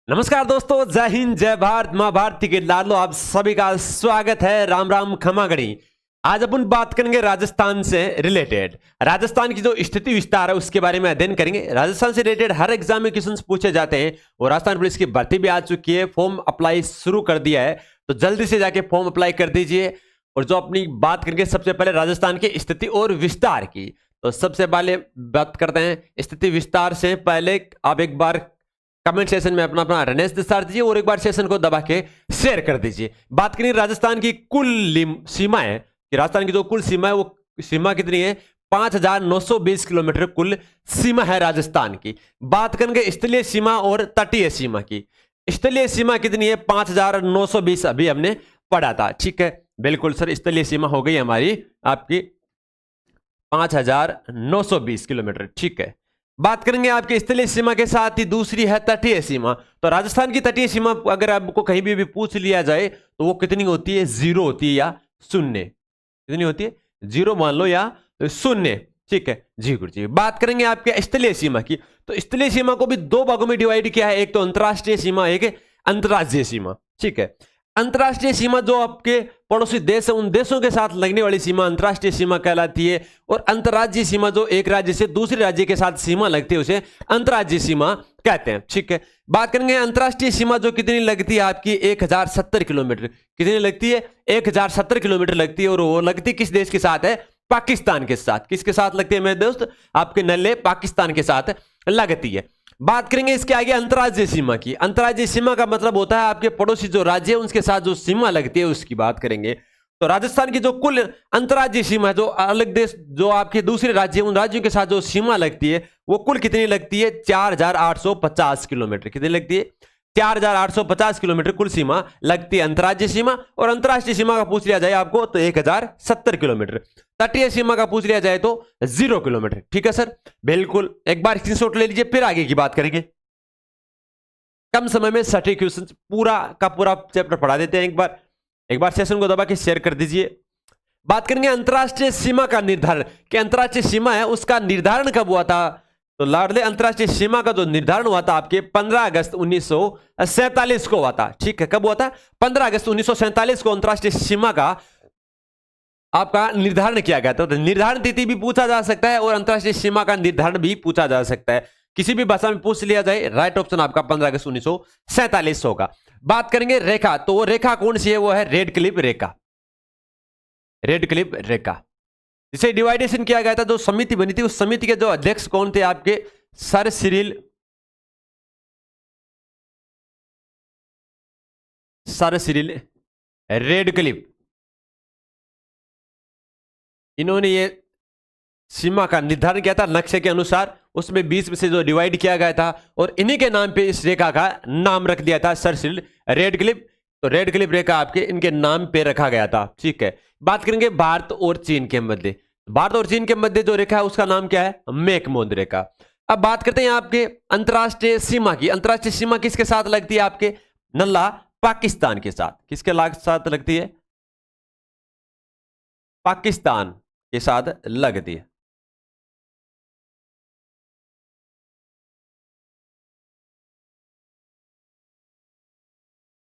नमस्कार दोस्तों, जय हिंद, जय भारत, माँ भारती के लाडलो, आप सभी का स्वागत है। राम राम खमा गणी। आज अपन बात करेंगे राजस्थान से रिलेटेड। राजस्थान की जो स्थिति विस्तार है उसके बारे में अध्ययन करेंगे। राजस्थान से रिलेटेड हर एग्जाम में क्वेश्चंस पूछे जाते हैं और राजस्थान पुलिस की भर्ती भी आ चुकी है, फॉर्म अप्लाई शुरू कर दिया है, तो जल्दी से जाके फॉर्म अप्लाई कर दीजिए। और जो अपनी बात करेंगे सबसे पहले राजस्थान की स्थिति और विस्तार की, तो सबसे पहले बात करते हैं स्थिति विस्तार से पहले आप एक बार कमेंट सेशन में अपना अपना रनेश विस्तार दीजिए और एक बार सेशन को दबा के शेयर कर दीजिए। बात करें राजस्थान की कुल सीमा है कि राजस्थान की जो कुल सीमा है वो सीमा कितनी है? 5,920 किलोमीटर कुल सीमा है राजस्थान की। बात करेंगे स्थलीय सीमा और तटीय सीमा की। स्थलीय सीमा कितनी है? 5,920 अभी हमने पढ़ा था, ठीक है, बिल्कुल सर। स्थलीय सीमा हो गई हमारी आपकी 5,920 किलोमीटर, ठीक है। बात करेंगे आपके स्थलीय सीमा के साथ ही दूसरी है तटीय सीमा। तो राजस्थान की तटीय सीमा अगर आपको कहीं भी पूछ लिया जाए तो वो कितनी होती है? 0 होती है या शून्य? कितनी होती है? 0 मान लो या शून्य, ठीक है जी गुरु जी। बात करेंगे आपके स्थलीय सीमा की, तो स्थलीय सीमा को भी दो भागों में डिवाइड किया है, एक तो अंतरराष्ट्रीय सीमा, एक अंतर्राज्यीय सीमा, ठीक है। अंतरराष्ट्रीय सीमा जो आपके पड़ोसी देश है उन देशों के साथ लगने वाली सीमा अंतरराष्ट्रीय सीमा कहलाती है, और अंतर्राज्यीय सीमा जो एक राज्य से दूसरे राज्य के साथ सीमा लगती है उसे अंतर्राज्यीय सीमा कहते हैं, ठीक है। बात करेंगे अंतर्राष्ट्रीय सीमा जो कितनी लगती है आपकी 1070 किलोमीटर। कितनी लगती है? 1070 किलोमीटर लगती है, और वो लगती किस देश के साथ है? पाकिस्तान के साथ। किसके साथ लगती है मेरे दोस्त? आपके नल्ले पाकिस्तान के साथ लगती है। बात करेंगे इसके आगे अंतर्राज्यीय सीमा की। अंतर्राज्यीय सीमा का मतलब होता है आपके पड़ोसी जो राज्य है उनके साथ जो सीमा लगती है उसकी बात करेंगे। तो राजस्थान की जो कुल अंतर्राज्यीय सीमा है, जो अलग देश जो आपके दूसरे राज्य उन राज्यों के साथ जो सीमा लगती है वो कुल कितनी लगती है? 4,850 किलोमीटर। कितनी लगती है? 4,850 किलोमीटर कुल सीमा लगती है अंतर्राज्यीय सीमा। और अंतर्राष्ट्रीय सीमा का पूछ लिया जाए आपको तो 1,070 किलोमीटर। तटीय सीमा का पूछ लिया जाए तो 0 किलोमीटर, ठीक है सर, बिल्कुल। एक बार स्क्रीनशॉट ले लीजिए, फिर आगे की बात करेंगे। कम समय में सटीक क्वेश्चन पूरा का पूरा चैप्टर पढ़ा देते हैं। एक बार सेशन को दबा के शेयर कर दीजिए। बात करेंगे अंतर्राष्ट्रीय सीमा का निर्धारण कि अंतर्राष्ट्रीय सीमा है उसका निर्धारण कब हुआ था? तो लाडले अंतर्राष्ट्रीय सीमा का जो निर्धारण हुआ था आपके 15 अगस्त 1947 को हुआ था, ठीक है। कब हुआ था? 15 अगस्त 1947 को अंतर्राष्ट्रीय सीमा का आपका निर्धारण किया गया था। तो निर्धारण तिथि भी पूछा जा सकता है और अंतर्राष्ट्रीय सीमा का निर्धारण भी पूछा जा सकता है, किसी भी भाषा में पूछ लिया जाए। राइट ऑप्शन आपका 15 अगस्त 1947 होगा। बात करेंगे रेखा, तो वो रेखा कौन सी है? वो है रेड क्लिफ रेखा। रेड क्लिफ रेखा जिसे डिवाइडेशन किया गया था, जो समिति बनी थी उस समिति के जो अध्यक्ष कौन थे? आपके सर सिरिल रेडक्लिफ। इन्होंने ये सीमा का निर्धारण किया था नक्शे के अनुसार, उसमें बीच में से जो डिवाइड किया गया था और इन्हीं के नाम पे इस रेखा का नाम रख दिया था सर सिरिल रेडक्लिफ। तो रेडक्लिफ रेखा आपके इनके नाम पे रखा गया था, ठीक है। बात करेंगे भारत और चीन के मध्य। भारत और चीन के मध्य जो रेखा है उसका नाम क्या है? मैकमोहन रेखा। अब बात करते हैं आपके अंतरराष्ट्रीय सीमा की। अंतरराष्ट्रीय सीमा किसके साथ लगती है? आपके नल्ला पाकिस्तान के साथ। किसके साथ लगती है? पाकिस्तान के साथ लगती है।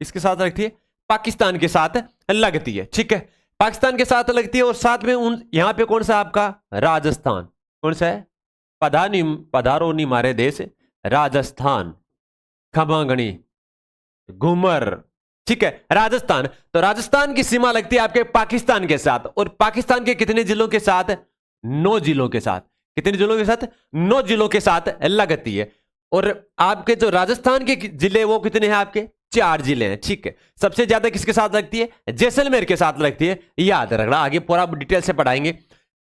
इसके साथ लगती है? पाकिस्तान के साथ लगती है, ठीक है। पाकिस्तान के साथ लगती है और साथ में उन यहां पे कौन सा आपका? राजस्थान। कौन सा है? पधारो नी मारे देश राजस्थान, खमागणी, घूमर, ठीक है, राजस्थान। तो राजस्थान की सीमा लगती है आपके पाकिस्तान के साथ, और पाकिस्तान के कितने जिलों के साथ? 9 जिलों के साथ। कितने जिलों के साथ? 9 जिलों के साथ लगती है। और आपके जो राजस्थान के जिले वो कितने हैं? आपके 4 जिले हैं, ठीक है। सबसे ज्यादा किसके साथ लगती है? जैसलमेर के साथ लगती है, याद रखना, आगे पूरा डिटेल से पढ़ाएंगे।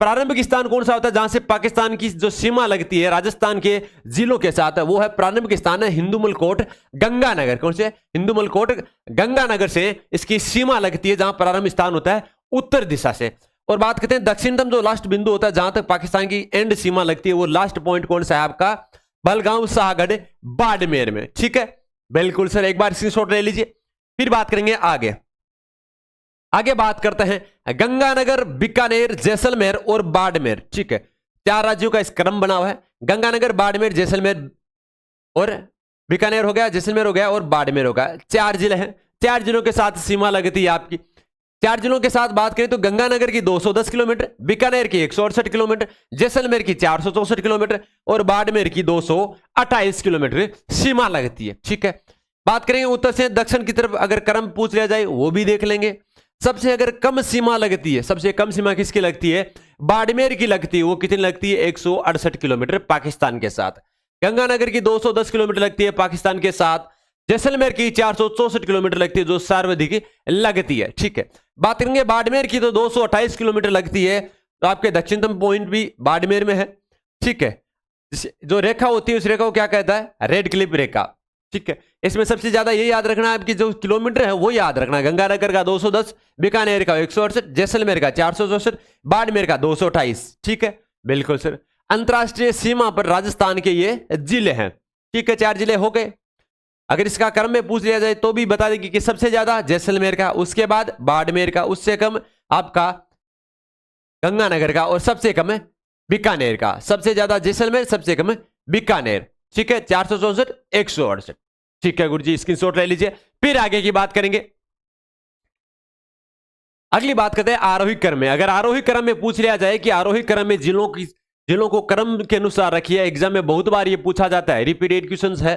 प्रारंभिक स्थान कौन सा होता है जहां से पाकिस्तान की जो सीमा लगती है राजस्थान के जिलों के साथ? वो है प्रारंभिक स्थान है हिंदुमल कोट गंगानगर। कौन से? हिंदुमल कोट गंगानगर से इसकी सीमा लगती है, जहां प्रारंभिक स्थान होता है उत्तर दिशा से। और बात करते हैं दक्षिणतम जो लास्ट बिंदु होता है जहां तक पाकिस्तान की एंड सीमा लगती है, वो लास्ट पॉइंट कौन सा है आपका? बलगांव, शाहगढ़, बाड़मेर में, ठीक है, बिल्कुल सर। एक बार स्क्रीनशॉट ले लीजिए, फिर बात करेंगे आगे। आगे बात करते हैं गंगानगर, बीकानेर, जैसलमेर और बाड़मेर, ठीक है। 4 राज्यों का इस क्रम बना हुआ है, गंगानगर, बाड़मेर, जैसलमेर और बीकानेर हो गया, जैसलमेर हो गया और बाड़मेर हो गया। 4 जिले हैं, 4 जिलों के साथ सीमा लगती है आपकी। 4 जिलों के साथ बात करें तो गंगानगर की 210 किलोमीटर, बीकानेर की 168 किलोमीटर, जैसलमेर की 464 किलोमीटर और बाड़मेर की 228 किलोमीटर सीमा लगती है। ठीक है, बात करेंगे उत्तर से दक्षिण की तरफ अगर क्रम पूछ लिया जाए वो भी देख लेंगे। सबसे अगर कम सीमा लगती है, सबसे कम सीमा किसकी लगती है? बाड़मेर की लगती है। वो कितनी लगती है? 168 किलोमीटर पाकिस्तान के साथ। गंगानगर की 210 किलोमीटर लगती है पाकिस्तान के साथ। जैसलमेर की 464 किलोमीटर लगती है जो सर्वाधिक लगती है। ठीक है, बात करेंगे बाड़मेर की तो 228 किलोमीटर लगती है। तो आपके दक्षिणतम पॉइंट भी बाड़मेर में है। ठीक है, जो रेखा होती है उस रेखा को क्या कहता है? रेड क्लिप रेखा। ठीक है, इसमें सबसे ज्यादा ये याद रखना है आपकी जो किलोमीटर है वो याद रखना है। गंगानगर का 210, बीकानेर का 168, जैसलमेर का 464, बाड़मेर का 228। ठीक है, बिल्कुल सर। अंतरराष्ट्रीय सीमा पर राजस्थान के ये जिले हैं। ठीक है, 4 जिले हो गए। अगर इसका क्रम में पूछ लिया जाए तो भी बता देंगे कि सबसे ज्यादा जैसलमेर का, उसके बाद बाड़मेर का, उससे कम आपका गंगानगर का और सबसे कम है बीकानेर का। सबसे ज्यादा जैसलमेर, सबसे कम है बीकानेर। ठीक है, 464, 168। ठीक है गुरुजी, स्क्रीनशॉट ले लीजिए। फिर आगे की बात करेंगे। अगली बात करते हैं आरोही क्रम में। अगर आरोही क्रम में पूछ लिया जाए कि आरोही क्रम में जिलों को क्रम के अनुसार रखिए, एग्जाम में बहुत बार ये पूछा जाता है, रिपीटेड क्वेश्चंस है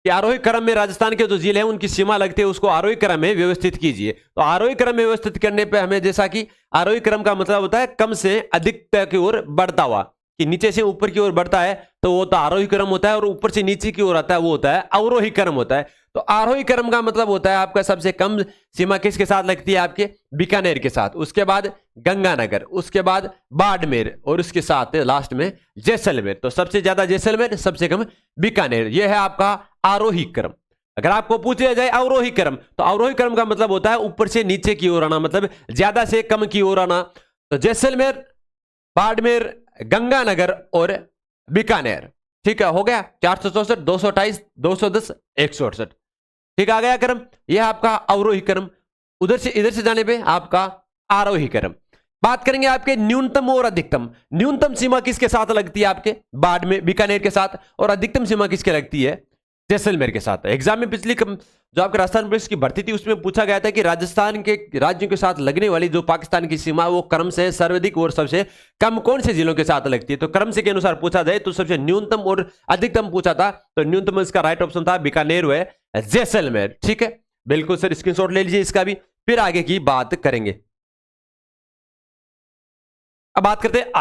कि आरोही क्रम में राजस्थान के जो जिले हैं उनकी सीमा लगती है, उसको आरोही क्रम में व्यवस्थित कीजिए। तो आरोही क्रम में व्यवस्थित करने पे हमें, जैसा कि आरोही क्रम का मतलब होता है कम से अधिक की ओर बढ़ता हुआ, कि नीचे से ऊपर की ओर बढ़ता है तो वो तो आरोही क्रम होता है, और ऊपर से नीचे की ओर आता है वो होता है अवरोही क्रम होता है। तो आरोही क्रम का मतलब होता है आपका सबसे कम सीमा किसके साथ लगती है? आपके बीकानेर के साथ, उसके बाद गंगानगर, उसके बाद बाड़मेर और उसके साथ लास्ट में जैसलमेर। तो सबसे ज्यादा जैसलमेर, सबसे कम बीकानेर। यह है आपका आरोही क्रम। अगर आपको पूछ लिया जाए अवरोही क्रम, तो अवरोही क्रम का मतलब होता है ऊपर से नीचे की ओर आना, मतलब ज्यादा से कम की ओर आना। तो जैसलमेर, बाड़मेर, गंगानगर और बीकानेर। ठीक है, हो गया 464, 228, 210, 168। ठीक आ गया क्रम। यह आपका अवरोही क्रम। उधर से इधर से जाने पे आपका आरोही क्रम। बात करेंगे आपके न्यूनतम और अधिकतम। न्यूनतम सीमा किसके साथ लगती है? आपके बाड़मेर, बीकानेर के साथ। और अधिकतम सीमा किसके लगती है? जैसलमेर के साथ। एग्जाम में पिछली जो आपके राजस्थान पुलिस की भर्ती थी उसमें पूछा गया था कि राजस्थान के राज्यों के साथ लगने वाली जो पाकिस्तान की सीमा वो क्रम से सर्वाधिक और सबसे कम कौन से जिलों के साथ लगती है। तो क्रम से के अनुसार पूछा जाए तो सबसे न्यूनतम और अधिकतम पूछा था, तो न्यूनतम इसका राइट ऑप्शन था बीकानेर व जैसलमेर। ठीक है, बिल्कुल सर, स्क्रीनशॉट ले लीजिए इसका भी। फिर आगे की बात करेंगे। अब बात करते हैं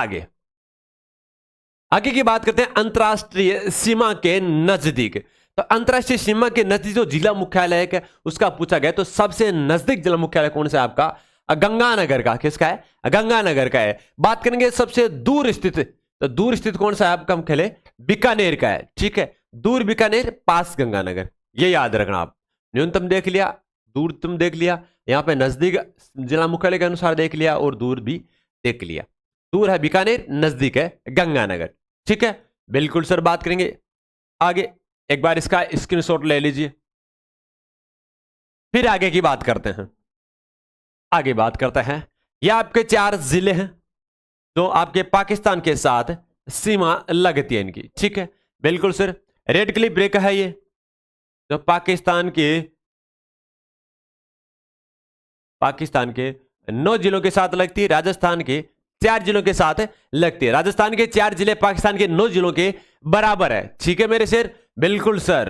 आगे की बात करते हैं अंतरराष्ट्रीय सीमा के नजदीक। तो अंतरराष्ट्रीय सीमा के नजदीक जो जिला मुख्यालय है उसका पूछा गया, तो सबसे नजदीक जिला मुख्यालय कौन सा है आपका? गंगानगर का। किसका है? गंगानगर का है। बात करेंगे सबसे दूर स्थित, तो दूर स्थित कौन सा है आपका मुख्यालय? बीकानेर का है। ठीक है, दूर बीकानेर, पास गंगानगर। ये याद रखना आप। न्यूनतम देख लिया, दूरतम देख लिया, यहां पे नजदीक जिला मुख्यालय के अनुसार देख लिया और दूर भी देख लिया। दूर है बीकानेर, नजदीक है गंगानगर। ठीक है, बिल्कुल सर। बात करेंगे आगे, एक बार इसका स्क्रीनशॉट ले लीजिए। फिर आगे की बात करते हैं। आगे बात करते हैं, ये आपके 4 जिले हैं जो आपके पाकिस्तान के साथ सीमा लगती है इनकी। ठीक है, बिल्कुल सर। रेड क्लिप रेखा है ये जो पाकिस्तान के 9 जिलों के साथ लगती है, राजस्थान के 4 जिलों के साथ लगती है। राजस्थान के 4 जिले पाकिस्तान के 9 जिलों के बराबर है। ठीक है मेरे शेर, बिल्कुल सर।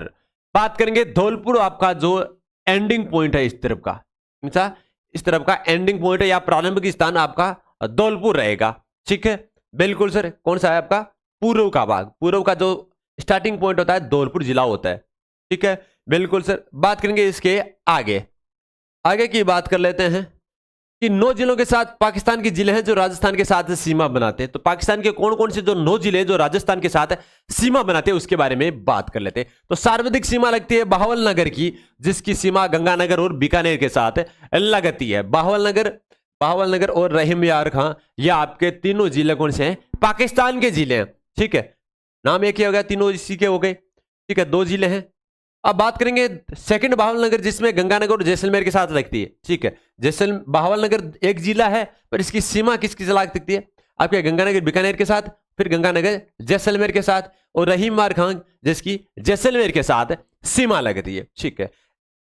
बात करेंगे धौलपुर, आपका जो एंडिंग पॉइंट है इस तरफ का, इस तरफ का एंडिंग पॉइंट है या प्रारंभिक स्थान आपका धौलपुर रहेगा। ठीक है, बिल्कुल सर। कौन सा है आपका? पूर्व का भाग, पूर्व का जो स्टार्टिंग पॉइंट होता है धौलपुर जिला होता है। ठीक है, बिल्कुल सर। बात करेंगे इसके आगे की बात कर लेते हैं कि 9 जिलों के साथ पाकिस्तान के जिले हैं जो राजस्थान के साथ सीमा बनाते हैं। तो पाकिस्तान के कौन कौन से जो 9 जिले जो राजस्थान के साथ सीमा बनाते हैं उसके बारे में बात कर लेते हैं। तो सर्वाधिक सीमा लगती है बहावलनगर की, जिसकी सीमा गंगानगर और बीकानेर के साथ लगती है। बहावलनगर और रहीम यार खां, ये आपके तीनों जिले कौन से हैं? पाकिस्तान के जिले हैं। ठीक है, नाम एक ही हो गया, तीनों इसी के हो गए। ठीक है, 2 जिले हैं। अब बात करेंगे सेकंड बहावलनगर, जिसमें गंगानगर और जैसलमेर के साथ लगती है। ठीक है, बहावलनगर एक जिला है पर इसकी सीमा किसकी लग सकती है? आपके गंगानगर बीकानेर के साथ, फिर गंगानगर जैसलमेर के साथ, और रहीम मार खान जिसकी जैसलमेर के साथ सीमा लगती है। ठीक है,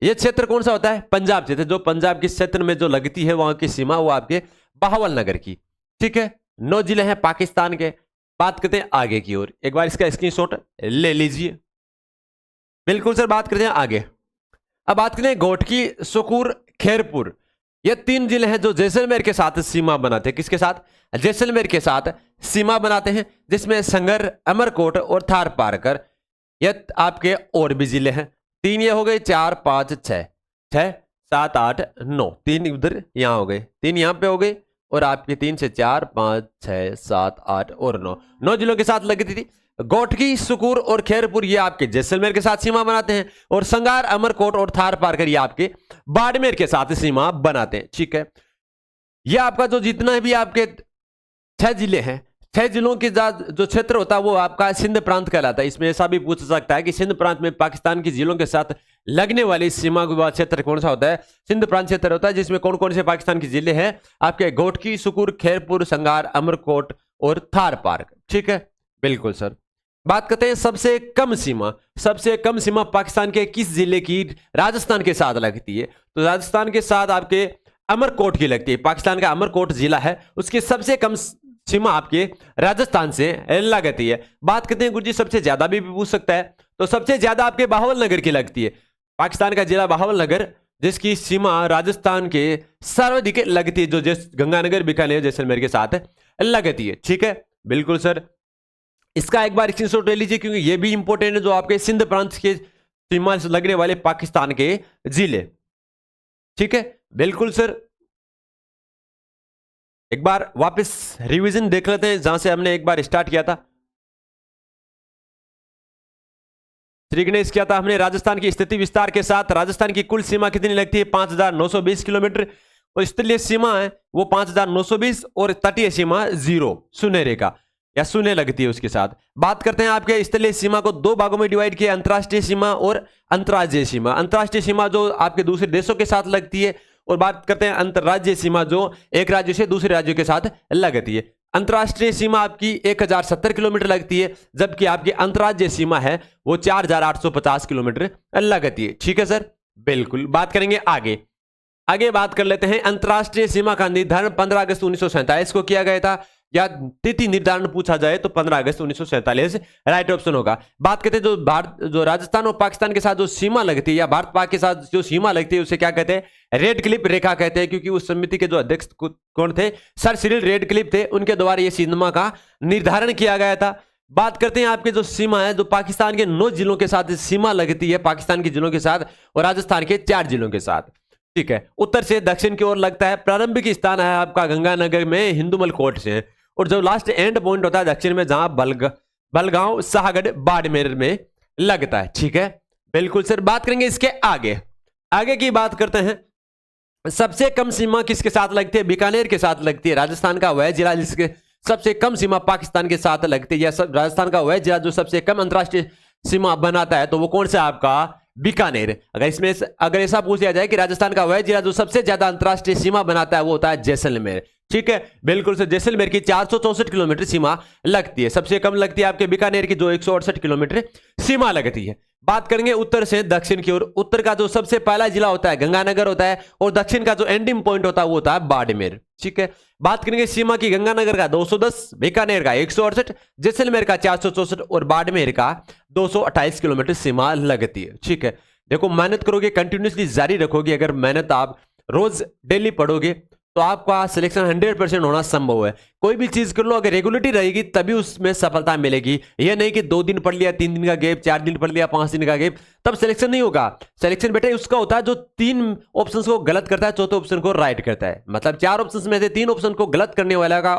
ये क्षेत्र कौन सा होता है? पंजाब क्षेत्र। जो पंजाब के क्षेत्र में जो लगती है वहां की सीमा वो आपके बहावल नगर की। ठीक है, 9 जिले हैं पाकिस्तान के। बात करते हैं आगे की ओर, एक बार इसका स्क्रीनशॉट ले लीजिए। बिल्कुल सर, बात करते हैं आगे। अब बात करें घोटकी, सुकूर, खैरपुर, ये 3 जिले हैं जो जैसलमेर के साथ सीमा बनाते हैं। किसके साथ? जैसलमेर के साथ सीमा बनाते हैं, जिसमें संगर, अमरकोट और थार पारकर ये आपके और भी जिले हैं। 3 ये हो गए, 4 5 6, 6 7 8 9, 3 उधर यहां हो गए, 3 यहां पे हो गए और आपके 3 से 4 5 6 7 8 और 9 जिलों के साथ लगती थी। गोटकी, सुकूर और खैरपुर ये आपके जैसलमेर के साथ सीमा बनाते हैं और संगार, अमरकोट और थार पारकर ये आपके बाड़मेर के साथ सीमा बनाते हैं। ठीक है, ये आपका जो जितना भी आपके 6 जिले हैं, 6 जिलों के जो क्षेत्र होता है वो आपका सिंध प्रांत कहलाता है। इसमें ऐसा भी पूछ सकता है कि सिंध प्रांत में पाकिस्तान के जिलों के साथ लगने वाली सीमा के बाद क्षेत्र कौन सा होता है? सिंध प्रांत क्षेत्र होता है, जिसमें कौन कौन से पाकिस्तान के जिले हैं? आपके गोटकी, सुकूर, खैरपुर, संगार, अमरकोट और थार पार्क। ठीक है, बिल्कुल सर। बात करते हैं सबसे कम सीमा। सबसे कम सीमा पाकिस्तान के किस जिले की राजस्थान के साथ लगती है? तो राजस्थान के साथ आपके अमरकोट की लगती है। पाकिस्तान का अमरकोट जिला है, उसकी सबसे कम सीमा आपके राजस्थान से लगती है। बात करते हैं गुरुजी सबसे ज्यादा भी पूछ सकता है, तो सबसे ज्यादा आपके बहावल नगर की लगती है। पाकिस्तान का जिला बहावल नगर, जिसकी सीमा राजस्थान के सर्वाधिक लगती है, जो गंगानगर, बीकानेर, जैसलमेर के साथ लगती है। ठीक है, बिल्कुल सर। इसका एक बार स्क्रीनशॉट ले लीजिए, क्योंकि ये भी इंपॉर्टेंट है, जो आपके सिंध प्रांत के सीमा से लगने वाले पाकिस्तान के जिले। ठीक है, बिल्कुल सर। एक बार वापस रिवीजन देख लेते हैं जहां से हमने एक बार स्टार्ट किया था। श्री गणेश किया था हमने राजस्थान की स्थिति विस्तार के साथ। राजस्थान की कुल सीमा कितनी लगती है? 5920 किलोमीटर। और स्थलीय सीमा है वो 5920 और तटीय सीमा 0 शून्य रेखा या शून्य लगती है उसके साथ। बात करते हैं आपके स्थलीय सीमा को 2 भागों में डिवाइड किया, अंतर्राष्ट्रीय सीमा और अंतर्राज्यीय सीमा। अंतर्राष्ट्रीय सीमा जो आपके दूसरे देशों के साथ लगती है, और बात करते हैं अंतर्राज्यीय सीमा जो एक राज्य से दूसरे राज्यों के साथ लगती है। अंतर्राष्ट्रीय सीमा आपकी 1070 किलोमीटर लगती है, जबकि आपकी अंतर्राज्यीय सीमा है वो 4850 किलोमीटर लगती है। ठीक है सर, बिल्कुल। बात करेंगे आगे। आगे बात कर लेते हैं अंतर्राष्ट्रीय सीमा का निर्धारण 15 अगस्त 1947 को किया गया था, या तिथि निर्धारण पूछा जाए तो 15 अगस्त 1947 राइट ऑप्शन होगा। बात करते हैं जो राजस्थान और पाकिस्तान के साथ जो सीमा लगती है, या भारत पाक के साथ जो सीमा लगती है, उसे क्या कहते हैं? रेड क्लिप रेखा कहते हैं, क्योंकि उस समिति के जो अध्यक्ष कौन थे? सर सिरिल रेड क्लिप थे, उनके द्वारा यह सीमा का निर्धारण किया गया था। बात करते हैं आपके जो सीमा है, जो पाकिस्तान के 9 जिलों के साथ सीमा लगती है, पाकिस्तान के जिलों के साथ और राजस्थान के 4 जिलों के साथ। ठीक है, उत्तर से दक्षिण की ओर लगता है। प्रारंभिक स्थान है आपका गंगानगर में हिंदुमल कोट से, और जो लास्ट एंड पॉइंट होता है दक्षिण में, जहां बलगांव, शाहगढ़, बाड़मेर में लगता है। ठीक है, बिल्कुल सर। बात करेंगे इसके आगे। आगे की बात करते हैं, सबसे कम सीमा किसके साथ लगती है? बीकानेर के साथ लगती है। राजस्थान का वह जिला जिसके सबसे कम सीमा पाकिस्तान के साथ लगती है, या राजस्थान का वह जिला जो सबसे कम अंतर्राष्ट्रीय सीमा बनाता है, तो वो कौन सा आपका? बीकानेर। अगर ऐसा पूछ लिया जाए कि राजस्थान का वह जिला जो सबसे ज्यादा अंतर्राष्ट्रीय सीमा बनाता है, वो होता है जैसलमेर। ठीक है, बिल्कुल सर। जैसलमेर की 464 किलोमीटर सीमा लगती है। सबसे कम लगती है आपके बीकानेर की, जो 168 किलोमीटर सीमा लगती है। बात करेंगे उत्तर से दक्षिण की ओर। उत्तर का जो सबसे पहला जिला होता है गंगानगर होता है, और दक्षिण का जो एंडिंग पॉइंट होता है वो होता है बाड़मेर। ठीक है, बात करेंगे सीमा की। गंगानगर का 210, बीकानेर का 168, जैसलमेर का 464 और बाड़मेर का 228 किलोमीटर सीमा लगती है। ठीक है, देखो मेहनत करोगे, कंटिन्यूसली जारी रखोगे, अगर मेहनत आप रोज डेली पढ़ोगे तो आपका सिलेक्शन 100% होना संभव है। कोई भी चीज कर लो, अगर रेगुलरिटी रहेगी तभी उसमें सफलता मिलेगी। यह नहीं कि 2 दिन पढ़ लिया, 3 दिन का गैप, 4 दिन पढ़ लिया, 5 दिन का गैप, तब सिलेक्शन नहीं होगा। सिलेक्शन बेटा उसका होता है जो 3 ऑप्शंस को गलत करता है, चौथे ऑप्शन को राइट करता है। मतलब 4 ऑप्शंस में से 3 ऑप्शन को गलत करने वाला का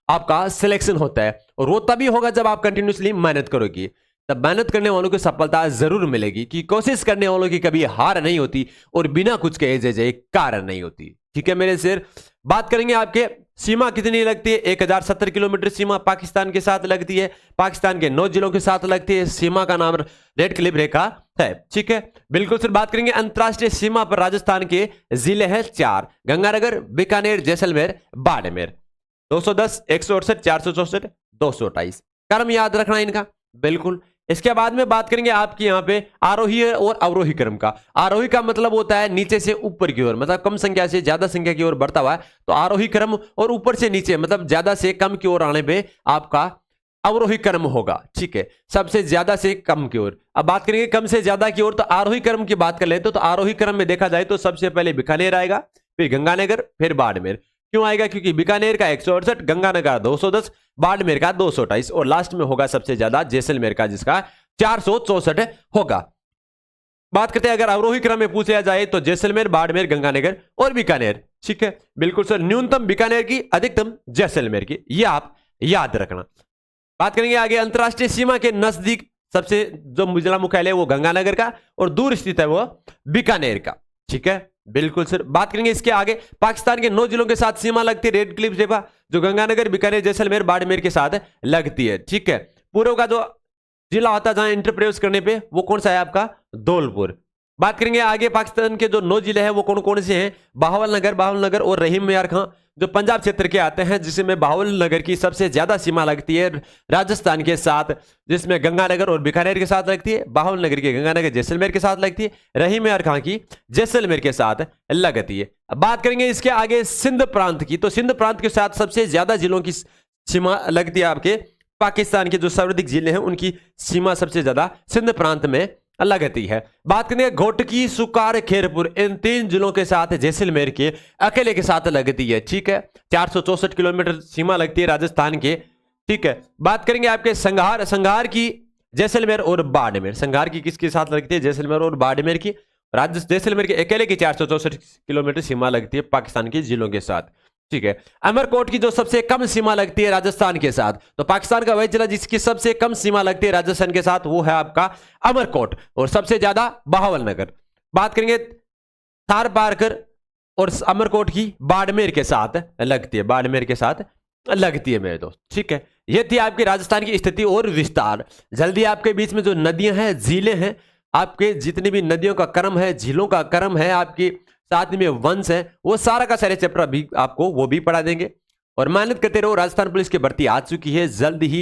आपका सिलेक्शन होता है, और वो तभी होगा जब आप कंटिन्यूसली मेहनत करोगे। तब मेहनत करने वालों को सफलता जरूर मिलेगी, कि कोशिश करने वालों की कभी हार नहीं होती, और बिना कुछ कहे जय कारण नहीं होती। ठीक है मेरे शेर। बात करेंगे आपके सीमा कितनी लगती है? 1070 किलोमीटर सीमा पाकिस्तान के साथ लगती है। पाकिस्तान के 9 जिलों के साथ लगती है। सीमा का नाम रेड क्लिप रेखा है। ठीक है, बिल्कुल सर। बात करेंगे अंतरराष्ट्रीय सीमा पर राजस्थान के जिले हैं 4, गंगानगर, बीकानेर, जैसलमेर, बाड़मेर। 210, 168, 464, 228। क्रम याद रखना इनका। बिल्कुल, इसके बाद में बात करेंगे आपकी यहाँ पे आरोही और अवरोही क्रम का। आरोही का मतलब होता है नीचे से ऊपर की ओर, मतलब कम संख्या से ज्यादा संख्या की ओर बढ़ता हुआ है, तो आरोही क्रम, और ऊपर से नीचे मतलब ज्यादा से कम की ओर आने पे आपका अवरोही क्रम होगा। ठीक है, सबसे ज्यादा से कम की ओर। अब बात करेंगे कम से ज्यादा की ओर, तो आरोही क्रम की बात कर लेते तो आरोही क्रम में देखा जाए तो सबसे पहले बीकानेर आएगा, फिर गंगानगर, फिर बाड़मेर। क्यों आएगा? क्योंकि बीकानेर का 168, गंगानगर का 210, बाड़मेर का 228 और लास्ट में होगा सबसे ज्यादा जैसलमेर का, जिसका 464 होगा। बात करते हैं अगर अवरोही क्रम में पूछ लिया जाए तो जैसलमेर, बाड़मेर, गंगानगर और बीकानेर। ठीक है, बिल्कुल सर, न्यूनतम बीकानेर की, अधिकतम जैसलमेर की, यह आप याद रखना। बात करेंगे आगे अंतरराष्ट्रीय सीमा के नजदीक सबसे जो जिला मुख्यालय है वो गंगानगर का और दूर स्थित है वो बीकानेर का। ठीक है, बिल्कुल सर। बात करेंगे इसके आगे पाकिस्तान के 9 जिलों के साथ सीमा लगती है रेड क्लिफ जेबा, जो गंगानगर, बीकानेर, जैसलमेर, बाड़मेर के साथ लगती है। ठीक है, पूर्व का जो जिला होता है जहां इंटर प्रवेश करने पे वो कौन सा है आपका? धौलपुर। बात करेंगे आगे पाकिस्तान के जो 9 जिले हैं वो कौन कौन से हैं? बहावलनगर और रहीम यार खां, जो पंजाब क्षेत्र के आते हैं, जिसमें बहावलनगर की सबसे ज्यादा सीमा लगती है राजस्थान के साथ, जिसमें गंगानगर और बीकानेर के साथ लगती है, बहावलनगर की गंगानगर जैसलमेर के साथ लगती है, रहीम यार खां की जैसलमेर के साथ लगती है। अब बात करेंगे इसके आगे सिंध प्रांत की, तो सिंध प्रांत के साथ सबसे ज्यादा जिलों की सीमा लगती है आपके पाकिस्तान के जो सर्वाधिक जिले हैं उनकी सीमा सबसे ज्यादा सिंध प्रांत में लगती है। बात करेंगे घोटकी, सुकार, खेरपुर, इन 3 जिलों के साथ जैसलमेर के अकेले के साथ लगती है। ठीक है, 464 किलोमीटर सीमा लगती है राजस्थान के। ठीक है, बात करेंगे आपके संघार की, जैसलमेर और बाड़मेर। संघार की किसके साथ लगती है? जैसलमेर और बाड़मेर की। जैसलमेर के अकेले की 464 किलोमीटर सीमा लगती है पाकिस्तान के जिलों के साथ। ठीक है, अमरकोट की जो सबसे कम सीमा लगती है राजस्थान के साथ, तो पाकिस्तान का वही जिला जिसकी सबसे कम सीमा लगती है राजस्थान के साथ वो है आपका अमरकोट, और सबसे ज्यादा बहावलनगर। बात करेंगे थार पारकर और अमरकोट की बाड़मेर के साथ लगती है, बाड़मेर के साथ लगती है मेरे दोस्त। ठीक है, ये थी आपकी राजस्थान की स्थिति और विस्तार। जल्दी आपके बीच में जो नदियां हैं, झीलें हैं, आपके जितनी भी नदियों का क्रम है, झीलों का क्रम है, आपकी साथ में वंश है, वो सारा का सारे चैप्टर अभी आपको वो भी पढ़ा देंगे। और मेहनत करते रहो, राजस्थान पुलिस की भर्ती आ चुकी है, जल्द ही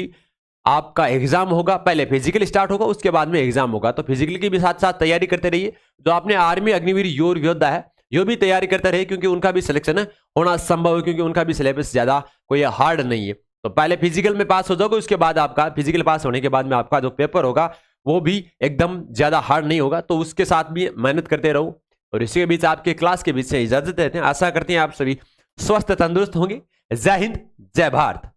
आपका एग्जाम होगा। पहले फिजिकल स्टार्ट होगा, उसके बाद में एग्जाम होगा, तो फिजिकल की भी साथ साथ तैयारी करते रहिए। जो आपने आर्मी, अग्निवीर, योद्धा है, ये भी तैयारी करते रहे, क्योंकि उनका भी सिलेक्शन होना संभव है, क्योंकि उनका भी सिलेबस ज्यादा कोई हार्ड नहीं है। तो पहले फिजिकल में पास हो जाओगे, उसके बाद आपका फिजिकल पास होने के बाद में आपका जो पेपर होगा वो भी एकदम ज्यादा हार्ड नहीं होगा। तो उसके साथ भी मेहनत करते रहो। और इसी के बीच आपके क्लास के बीच से इजाजत देते हैं। आशा करते हैं आप सभी स्वस्थ तंदुरुस्त होंगे। जय हिंद, जय भारत।